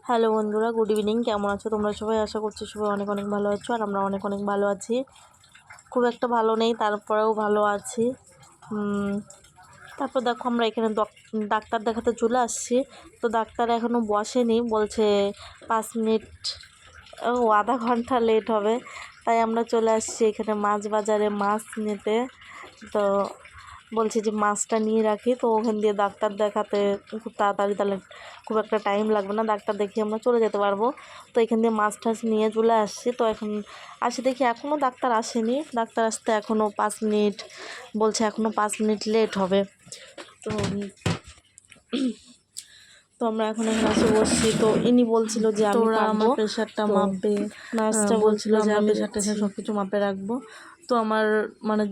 Hello বন্ধুরা, good evening. কেমন আছো তোমরা সবাই? আশা করছি সবাই অনেক অনেক ভালো আছো, আর আমরা অনেক অনেক ভালো আছি। খুব একটা ভালো নেই, তারপরেও ভালো আছি। তারপর দেখো, আমরা এখানে ডাক্তার দেখাতে চলে আসছি। তো ডাক্তার এখনও বসেনি, বলছে 5 মিনিট আধা ঘন্টা লেট হবে। তাই আমরা চলে আসছি এখানে মাছ বাজারে মাছ নিতে। তো বলছি যে মাছটা নিয়ে রাখি, তো ওখান দিয়ে ডাক্তার দেখাতে খুব তাড়াতাড়ি, তাহলে খুব একটা টাইম লাগবে না, ডাক্তার দেখিয়ে আমরা চলে যেতে পারবো। তো এখান দিয়ে মাছ টাছ নিয়ে চলে আসছি। তো এখন আসি দেখি এখনও ডাক্তার আসেনি, ডাক্তার আসতে এখনও 5 মিনিট বলছে, এখনও 5 মিনিট লেট হবে। তো তো আমরা এখন এখানে এসে বসছি। তো ইনি বলছিল যে আমি আমার প্রেশারটা মাপবে, নার্সটা বলছিল যে আমি প্রেশার টেশার সব কিছু মাপে রাখবো। তো আমার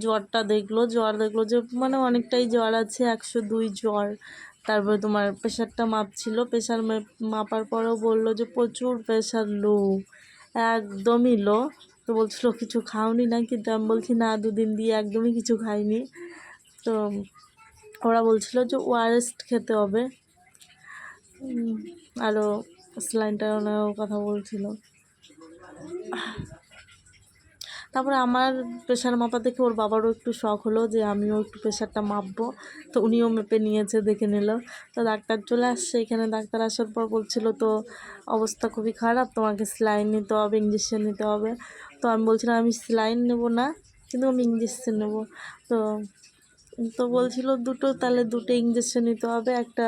জ্বরটা দেখলো যে অনেকটাই জ্বর আছে, 102 জ্বর। তারপরে তোমার প্রেশারটা মাপছিল, প্রেশার মাপার পরেও বললো যে প্রচুর প্রেশার লো, একদমই লো। তো বলছিল কিছু খাওনি না, কিন্তু আমি বলছি না, 2 দিন দিয়ে একদমই কিছু খাইনি। তো ওরা বলছিল যে ওআরএস খেতে হবে, আরও স্যালাইনটার কথা বলছিল। তারপরে আমার প্রেশার মাপা দেখে ওর বাবারও একটু শখ হলো যে আমিও একটু প্রেশারটা মাপবো। তো উনিও মেপে নিয়েছে, দেখে নিল। তো ডাক্তার চলে আসছে এখানে। ডাক্তার আসার পর বলছিল তো অবস্থা খুবই খারাপ, তোমাকে স্যালাইন নিতে হবে, ইঞ্জেকশন নিতে হবে। তো আমি বলছিলাম আমি স্যালাইন নেব না, কিন্তু আমি ইঞ্জেকশন নেব। তো তো বলছিল তাহলে দুটো ইঞ্জেকশন নিতে হবে, একটা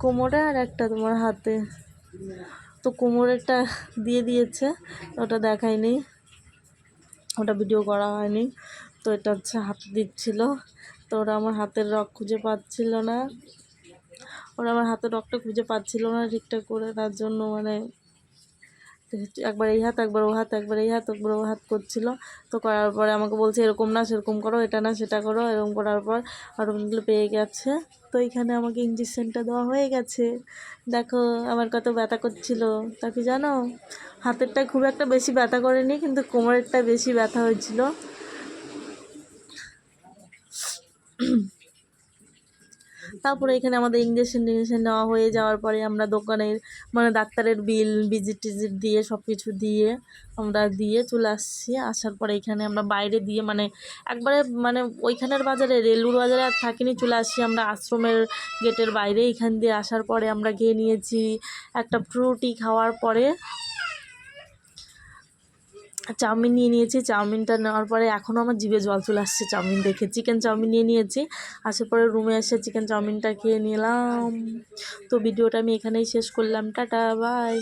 কোমরে আর একটা তোমার হাতে। তো কোমরেরটা দিয়ে দিয়েছে, ওটা দেখায়নি, ওটা ভিডিও করা হয়নি। তো এটা হচ্ছে হাতে দিচ্ছিল। তো ওরা আমার হাতের রক খুঁজে পাচ্ছিল না, ঠিকঠাক করে। তার জন্য একবার এই হাত, একবার ও হাত, একবার এই হাত, একবার ও হাত করছিল। তো করার পরে আমাকে বলছে এরকম না সেরকম করো, এটা না সেটা করো। এরকম করার পর অটোমেটিক্যালি পেয়ে গেছে। তো এখানে আমাকে ইঞ্জেকশনটা দেওয়া হয়ে গেছে। দেখো আমার কত ব্যথা করছিল, তা কি জানো? হাতেরটা খুব একটা বেশি ব্যথা করেনি, কিন্তু কোমরেরটা বেশি ব্যথা হয়েছিল। তারপরে এখানে আমাদের ইঞ্জেকশন নেওয়া হয়ে যাওয়ার পরে আমরা দোকানের ডাক্তারের বিল ভিজিট টিজিট দিয়ে সব কিছু দিয়ে আমরা দিয়ে চলে আসছি। আসার পরে এখানে আমরা বাইরে দিয়ে একবারে ওইখানের বাজারে, রেলুর বাজারে আর থাকিনি, চলে আসছি আমরা আশ্রমের গেটের বাইরে। এখান দিয়ে আসার পরে আমরা খেয়ে নিয়েছি একটা ফ্রুটি। খাওয়ার পরে চাউমিন নিয়ে নিয়েছি। চাউমিনটা নেওয়ার পরে এখনও আমার জিভে জল চলে আসছে চাউমিন দেখে। চিকেন চাউমিন নিয়ে নিয়েছি। আসার পরে রুমে এসে চিকেন চাউমিনটা খেয়ে নিলাম। তো ভিডিওটা আমি এখানেই শেষ করলাম। Tata, by.